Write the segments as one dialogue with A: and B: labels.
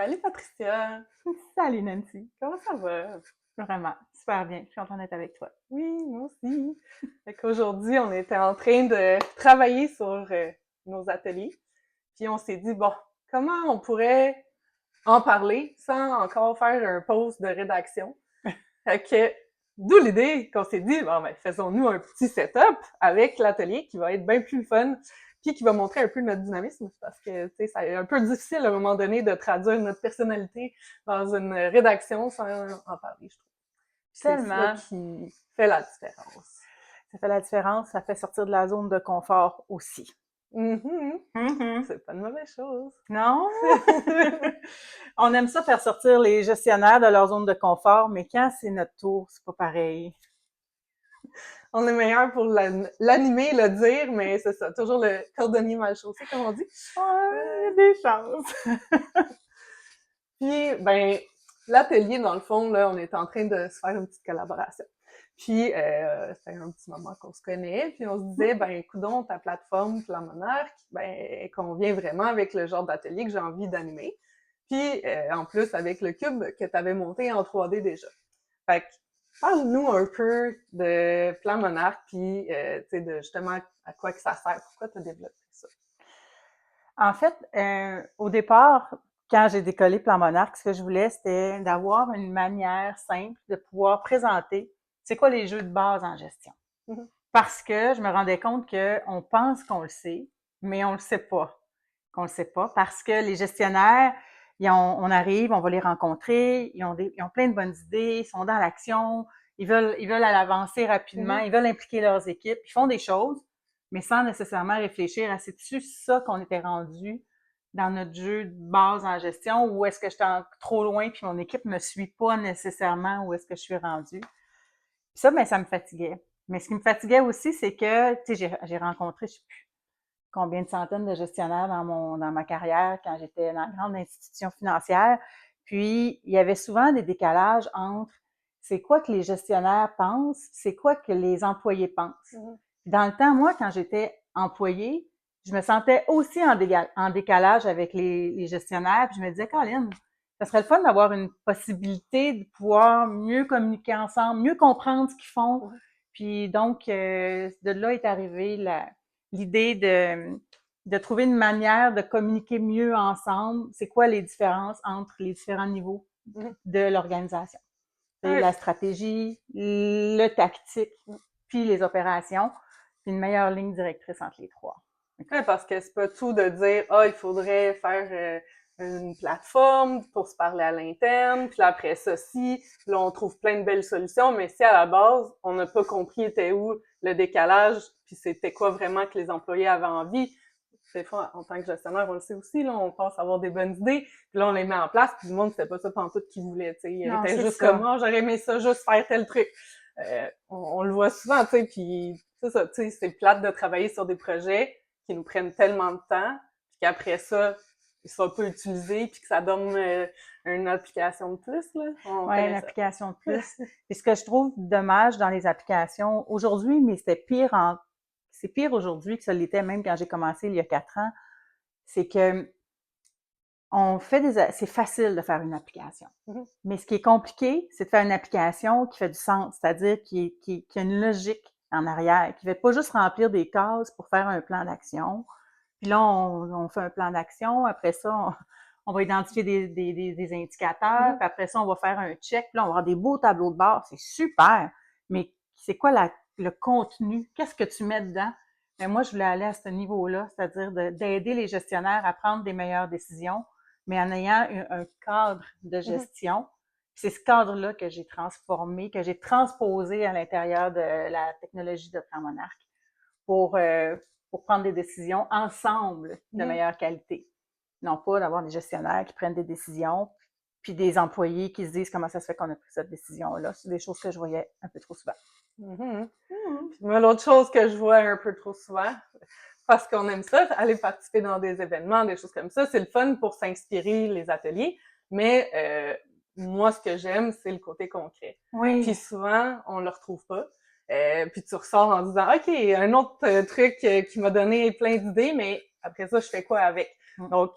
A: Salut Patricia,
B: Salut Nancy.
A: comment ça va?
B: Vraiment, super bien. Je suis contente d'être avec toi.
A: Oui, moi aussi. Fait qu'aujourd'hui, on était en train de travailler sur nos ateliers, puis on s'est dit, bon, comment on pourrait en parler sans encore faire un post de rédaction? Fait que, d'où l'idée qu'on s'est dit, bon, ben, faisons-nous un petit setup avec l'atelier qui va être bien plus fun, puis qui va montrer un peu notre dynamisme, parce que, tu sais, c'est un peu difficile à un moment donné de traduire notre personnalité dans une rédaction sans en parler, je trouve. Puis c'est ça
B: Tellement,
A: qui fait la différence.
B: ça fait la différence, ça fait sortir de la zone de confort aussi.
A: Mhm.
B: Mhm.
A: C'est pas une mauvaise chose.
B: Non? On aime ça faire sortir les gestionnaires de leur zone de confort, mais quand c'est notre tour, c'est pas pareil.
A: On est meilleur pour l'animer, le dire, mais c'est ça, toujours le cordonnier mal chaussé, comme on dit.
B: Ouais, il y a
A: Euh,
B: des chances.
A: Puis, ben, l'atelier, dans le fond, là, on est en train de se faire une petite collaboration. Puis, c'est un petit moment qu'on se connaît, puis on se disait, ben, coudonc, ta plateforme Plan Monarque, ben, elle convient vraiment avec le genre d'atelier que j'ai envie d'animer. Puis, en plus, avec le cube que tu avais monté en 3D déjà. Fait que, parle-nous un peu de Plan Monarque, puis, tu sais, de justement à quoi que ça sert, pourquoi tu as développé ça.
B: En fait, au départ, quand j'ai décollé Plan Monarque, ce que je voulais, c'était d'avoir une manière simple de pouvoir présenter c'est quoi les jeux de base en gestion.
A: Mhm.
B: Parce que je me rendais compte qu'on pense qu'on le sait, mais on le sait pas. Qu'on le sait pas. Parce que les gestionnaires, on arrive, on va les rencontrer, ils ont plein de bonnes idées, ils sont dans l'action, ils veulent aller avancer rapidement,
A: Mhm.
B: ils veulent impliquer leurs équipes, ils font des choses, mais sans nécessairement réfléchir à c'est-tu ça qu'on était rendu dans notre jeu de base en gestion ou est-ce que j'étais trop loin puis mon équipe me suit pas nécessairement où est-ce que je suis rendu. Puis ça, ben, ça me fatiguait. Mais ce qui me fatiguait aussi, c'est que, tu sais, j'ai rencontré, je sais plus combien de centaines de gestionnaires dans ma carrière quand j'étais dans une grande institution financière. Puis, il y avait souvent des décalages entre c'est quoi que les gestionnaires pensent, c'est quoi que les employés pensent.
A: Mhm.
B: Dans le temps, moi, quand j'étais employée, je me sentais aussi en décalage avec les gestionnaires. Puis je me disais, Colin, ça serait le fun d'avoir une possibilité de pouvoir mieux communiquer ensemble, mieux comprendre ce qu'ils font.
A: Mhm.
B: Puis donc, de là est arrivée l'idée de trouver une manière de communiquer mieux ensemble. C'est quoi les différences entre les différents niveaux
A: Mhm.
B: de l'organisation? C'est
A: Ouais.
B: la stratégie, le tactique, puis les opérations, puis une meilleure ligne directrice entre les trois.
A: Ouais, parce que c'est pas tout de dire ah il faudrait faire une plateforme pour se parler à l'interne, puis là, après ça si là on trouve plein de belles solutions, mais si à la base on n'a pas compris était où le décalage, puis c'était quoi vraiment que les employés avaient envie. Des fois, en tant que gestionnaire, on le sait aussi, là, on pense avoir des bonnes idées, puis là, on les met en place, puis le monde, c'était pas ça pantoute qu'ils voulaient, tu sais. Il
B: Non,
A: était
B: c'est
A: juste comme,
B: ça.
A: moi, j'aurais aimé ça, juste faire tel truc. On le voit souvent, tu sais, puis c'est ça, tu sais, c'est plate de travailler sur des projets qui nous prennent tellement de temps, puis qu'après ça, ils sont pas utilisés, puis que ça donne une application de plus, là. On
B: Ouais,
A: connaît ça.
B: l'application de plus. Et ce que je trouve dommage dans les applications aujourd'hui, mais c'est pire aujourd'hui que ça l'était même quand j'ai commencé il y a 4 ans, c'est que c'est facile de faire une application.
A: Mhm.
B: Mais ce qui est compliqué, c'est de faire une application qui fait du sens, c'est-à-dire qui a une logique en arrière, qui ne fait pas juste remplir des cases pour faire un plan d'action. Puis là, on fait un plan d'action. Après ça, on va identifier des indicateurs.
A: Mhm.
B: Puis après ça, on va faire un check. Puis là, on va avoir des beaux tableaux de bord. C'est super. Mais c'est quoi le contenu? Qu'est-ce que tu mets dedans? Mais moi, je voulais aller à ce niveau-là, c'est-à-dire d'aider les gestionnaires à prendre des meilleures décisions, mais en ayant un cadre de
A: Mhm.
B: gestion. C'est ce cadre-là que j'ai transformé, que j'ai transposé à l'intérieur de la technologie de Plan Monarque pour, euh, pour prendre des décisions ensemble de
A: Mhm.
B: meilleure qualité. Non pas d'avoir des gestionnaires qui prennent des décisions, puis des employés qui se disent comment ça se fait qu'on a pris cette décision-là. C'est des choses que je voyais un peu trop souvent.
A: Mhm.
B: Mhm.
A: Puis moi, l'autre chose que je vois un peu trop souvent, parce qu'on aime ça, aller participer dans des événements, des choses comme ça. C'est le fun pour s'inspirer les ateliers, mais moi, ce que j'aime, c'est le côté concret. Puis
B: Oui.
A: souvent, on le retrouve pas. Puis tu ressors en disant, OK, un autre truc qui m'a donné plein d'idées, mais après ça, je fais quoi avec?
B: Mm.
A: Donc,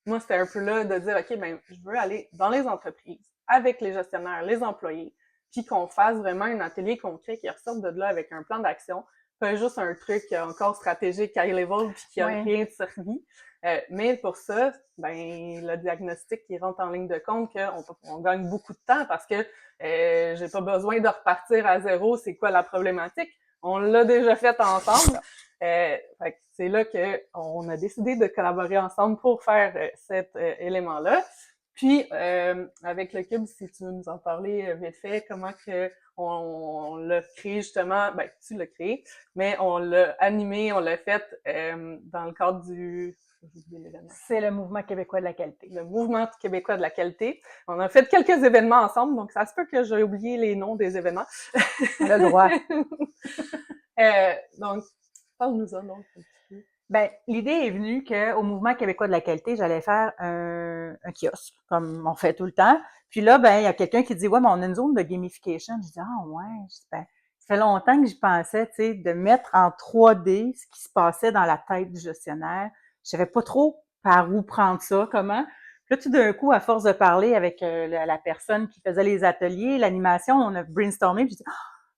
A: moi, c'était un peu là de dire, OK, ben, je veux aller dans les entreprises, avec les gestionnaires, les employés, puis qu'on fasse vraiment un atelier concret qui ressorte de là avec un plan d'action, pas juste un truc encore stratégique high level puis qui a
B: Oui.
A: rien servi. Mais pour ça, ben le diagnostic qui rentre en ligne de compte qu'on gagne beaucoup de temps parce que j'ai pas besoin de repartir à zéro, c'est quoi la problématique? On l'a déjà fait ensemble. Fait que c'est là que on a décidé de collaborer ensemble pour faire cet élément-là. Puis, avec le cube, si tu veux nous en parler vite fait, comment que on l'a créé justement, ben, tu l'as créé, mais on l'a animé, on l'a fait dans le cadre j'ai oublié l'événement.
B: C'est le Mouvement québécois de la qualité.
A: Le Mouvement québécois de la qualité. On a fait quelques événements ensemble, donc ça se peut que j'ai oublié les noms des événements.
B: Le droit.
A: Donc, parle-nous-en donc un petit peu.
B: Ben, l'idée est venue qu'au Mouvement québécois de la qualité, j'allais faire un kiosque, comme on fait tout le temps. Puis là, ben, il y a quelqu'un qui dit, ouais, mais on a une zone de gamification. Je dis, ah ouais. Je dis, ben, ça fait longtemps que j'y pensais, tu sais, de mettre en 3D ce qui se passait dans la tête du gestionnaire. Je savais pas trop par où prendre ça, comment. Puis là, tout d'un coup, à force de parler avec la personne qui faisait les ateliers, l'animation, on a brainstormé, puis je dis,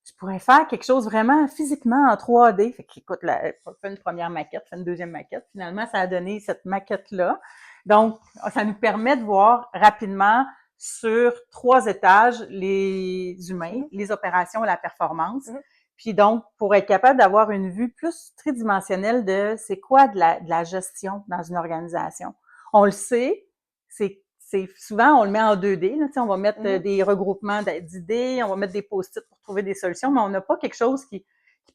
B: je pourrais faire quelque chose vraiment physiquement en 3D. Fait qu'écoute, fait une première maquette, fait une deuxième maquette. Finalement, ça a donné cette maquette-là. Donc, ça nous permet de voir rapidement sur 3 étages les humains, les opérations et la performance. Puis donc, pour être capable d'avoir une vue plus tridimensionnelle de c'est quoi de la gestion dans une organisation. On le sait, c'est souvent, on le met en 2D. Là, on va mettre des regroupements d'idées, on va mettre des post-it pour trouver des solutions, mais on n'a pas quelque chose qui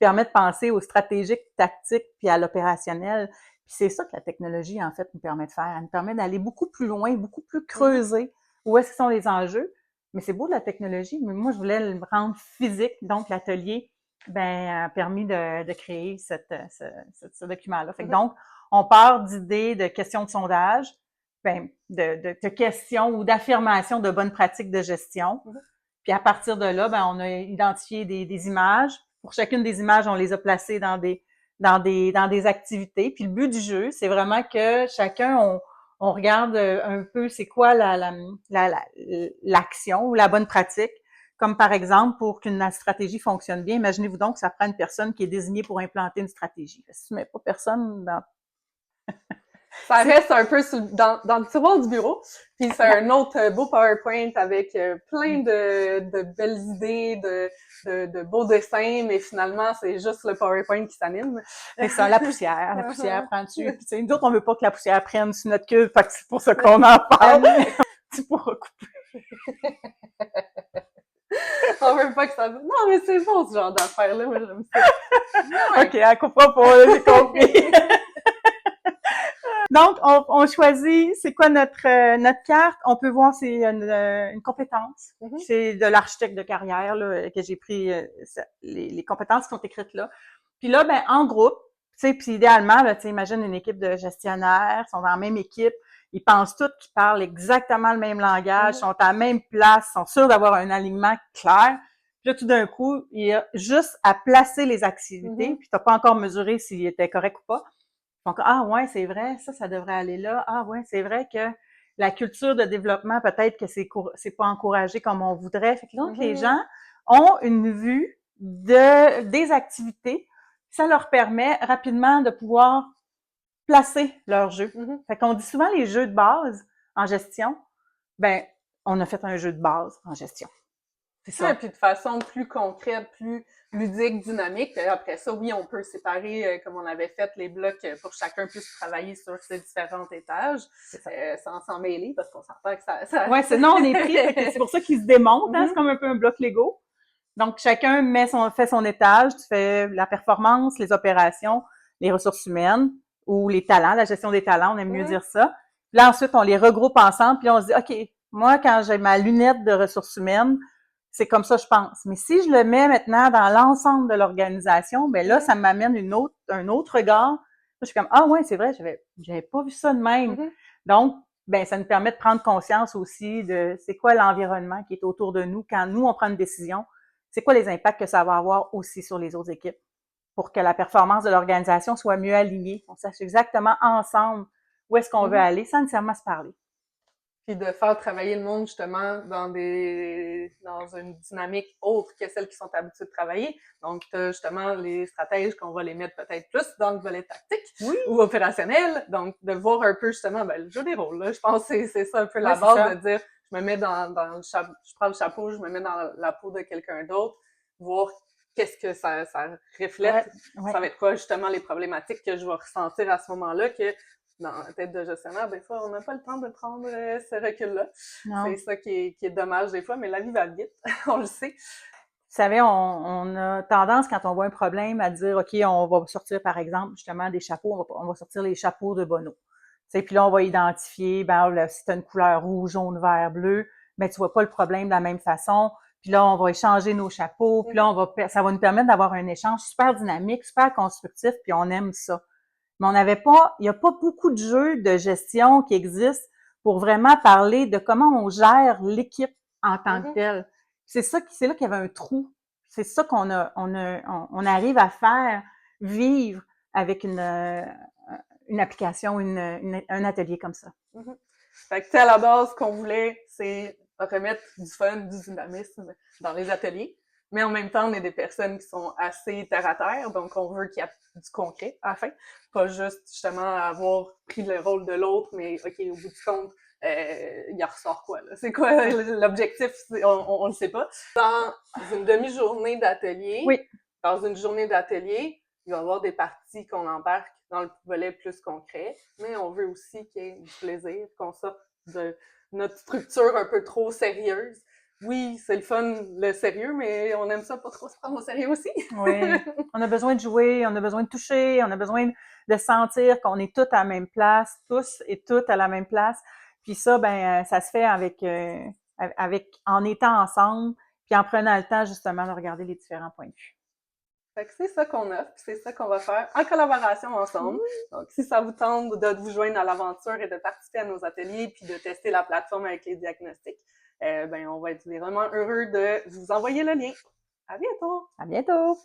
B: permet de penser au stratégique, tactique, puis à l'opérationnel. Puis c'est ça que la technologie, en fait, nous permet de faire. Elle nous permet d'aller beaucoup plus loin, beaucoup plus creuser où est-ce que sont les enjeux. Mais c'est beau de la technologie, mais moi, je voulais le rendre physique. Donc, l'atelier a permis de créer ce document-là. Fait que donc, on part d'idées, de questions de sondage, de questions ou d'affirmations de bonnes pratiques de gestion. Puis à partir de là, on a identifié des images. Pour chacune des images, on les a placées dans des activités. Puis le but du jeu, c'est vraiment que chacun, on regarde un peu c'est quoi l'action ou la bonne pratique. Comme par exemple, pour qu'une stratégie fonctionne bien, imaginez-vous donc que ça prend une personne qui est désignée pour implanter une stratégie. Si tu mets pas personne dans
A: ça reste un peu dans le tiroir du bureau. Puis c'est un autre beau PowerPoint avec plein de belles idées, de beaux dessins, mais finalement, c'est juste le PowerPoint qui s'anime.
B: C'est ça, la poussière. La poussière prend dessus. Puis, nous autres, on veut pas que la poussière prenne sur notre queue. Fait que c'est pour ça qu'on en parle. Tu pourras couper.
A: On veut pas que ça... Non, mais c'est bon, ce genre d'affaires-là. Moi, j'aime ça.
B: OK, elle comprend pas, j'ai compris. Donc, on choisit, c'est quoi notre carte? On peut voir, c'est une compétence. C'est de l'architecte de carrière là, que j'ai pris les compétences qui sont écrites là. Puis là, en groupe, tu sais, puis idéalement, là, tu sais, imagine une équipe de gestionnaires, ils sont dans la même équipe, ils pensent tous qu'ils parlent exactement le même langage, sont à la même place, sont sûrs d'avoir un alignement clair. Puis là, tout d'un coup, il y a juste à placer les activités, puis tu n'as pas encore mesuré s'il était correct ou pas. Donc, ah ouais, c'est vrai, ça devrait aller là. Ah ouais, c'est vrai que la culture de développement, peut-être que c'est pas encouragé comme on voudrait. Fait que donc, les gens ont une vue des activités. Ça leur permet rapidement de pouvoir placer leur jeu. Fait qu'on dit souvent les jeux de base en gestion, on a fait un jeu de base en gestion.
A: C'est ça. Et puis de façon plus concrète, plus ludique, dynamique. Après ça, oui, on peut séparer, comme on avait fait, les blocs pour que chacun puisse travailler sur ces différents étages, sans s'en mêler, parce qu'on s'entend que ça...
B: Ouais, on est pris. C'est pour ça qu'ils se démontent. C'est comme un peu un bloc Lego. Donc, chacun fait son étage. Tu fais la performance, les opérations, les ressources humaines ou les talents, la gestion des talents, on aime mieux dire ça. Puis là, ensuite, on les regroupe ensemble, puis on se dit, OK, moi, quand j'ai ma lunette de ressources humaines, c'est comme ça je pense. Mais si je le mets maintenant dans l'ensemble de l'organisation, là, ça m'amène un autre regard. Là, je suis comme, ah ouais, c'est vrai, j'avais pas vu ça de même. Donc, ça nous permet de prendre conscience aussi de c'est quoi l'environnement qui est autour de nous quand nous, on prend une décision. C'est quoi les impacts que ça va avoir aussi sur les autres équipes pour que la performance de l'organisation soit mieux alignée. On sache exactement ensemble où est-ce qu'on veut
A: Mhm.
B: aller sans nécessairement se parler.
A: Puis de faire travailler le monde justement dans une dynamique autre que celles qui sont habituées de travailler. Donc, t'as justement les stratèges qu'on va les mettre peut-être plus dans le volet tactique
B: Oui.
A: ou opérationnel. Donc, de voir un peu justement le jeu des rôles. Là. Je pense que c'est ça un peu la
B: Ouais, c'est
A: base
B: ça.
A: de dire je me mets dans le chapeau, je prends le chapeau, je me mets dans la peau de quelqu'un d'autre, voir qu'est-ce que ça reflète.
B: Ouais, ouais.
A: Ça va être quoi justement les problématiques que je vais ressentir à ce moment-là que dans la tête de gestionnaire, des fois, on n'a pas le temps de prendre ce recul-là.
B: Non.
A: C'est ça qui est dommage des fois, mais la vie va vite, on le sait.
B: Vous savez, on a tendance, quand on voit un problème, à dire, OK, on va sortir, par exemple, justement, des chapeaux, on va sortir les chapeaux de Bono. Puis là, on va identifier, là, si tu as une couleur rouge, jaune, vert, bleu, ben tu vois pas le problème de la même façon. Puis là, on va échanger nos chapeaux. Puis là, ça va nous permettre d'avoir un échange super dynamique, super constructif, puis on aime ça. Mais il n'y a pas beaucoup de jeux de gestion qui existent pour vraiment parler de comment on gère l'équipe en tant que telle. C'est là qu'il y avait un trou. C'est ça qu'on arrive à faire vivre avec une application, un atelier comme ça.
A: Mm-hmm. Fait que, à la base, ce qu'on voulait, c'est remettre du fun, du dynamisme dans les ateliers. Mais en même temps, on est des personnes qui sont assez terre à terre, donc on veut qu'il y ait du concret à la fin. Pas juste, justement, avoir pris le rôle de l'autre, mais OK, au bout du compte, il en ressort quoi, là? C'est quoi l'objectif? On le sait pas. Dans une demi-journée d'atelier,
B: Oui.
A: dans une journée d'atelier, il va y avoir des parties qu'on embarque dans le volet plus concret, mais on veut aussi qu'il y ait du plaisir, qu'on sorte de notre structure un peu trop sérieuse. Oui, c'est le fun, le sérieux, mais on aime ça pas trop se prendre au sérieux aussi.
B: Oui. On a besoin de jouer, on a besoin de toucher, on a besoin de sentir qu'on est tous à la même place, tous et toutes à la même place. Puis ça, ça se fait en étant ensemble, puis en prenant le temps justement de regarder les différents points de vue.
A: Fait que c'est ça qu'on offre, puis c'est ça qu'on va faire en collaboration ensemble. Donc, si ça vous tente de vous joindre à l'aventure et de participer à nos ateliers, puis de tester la plateforme avec les diagnostics, on va être vraiment heureux de vous envoyer le lien. À bientôt!
B: À bientôt!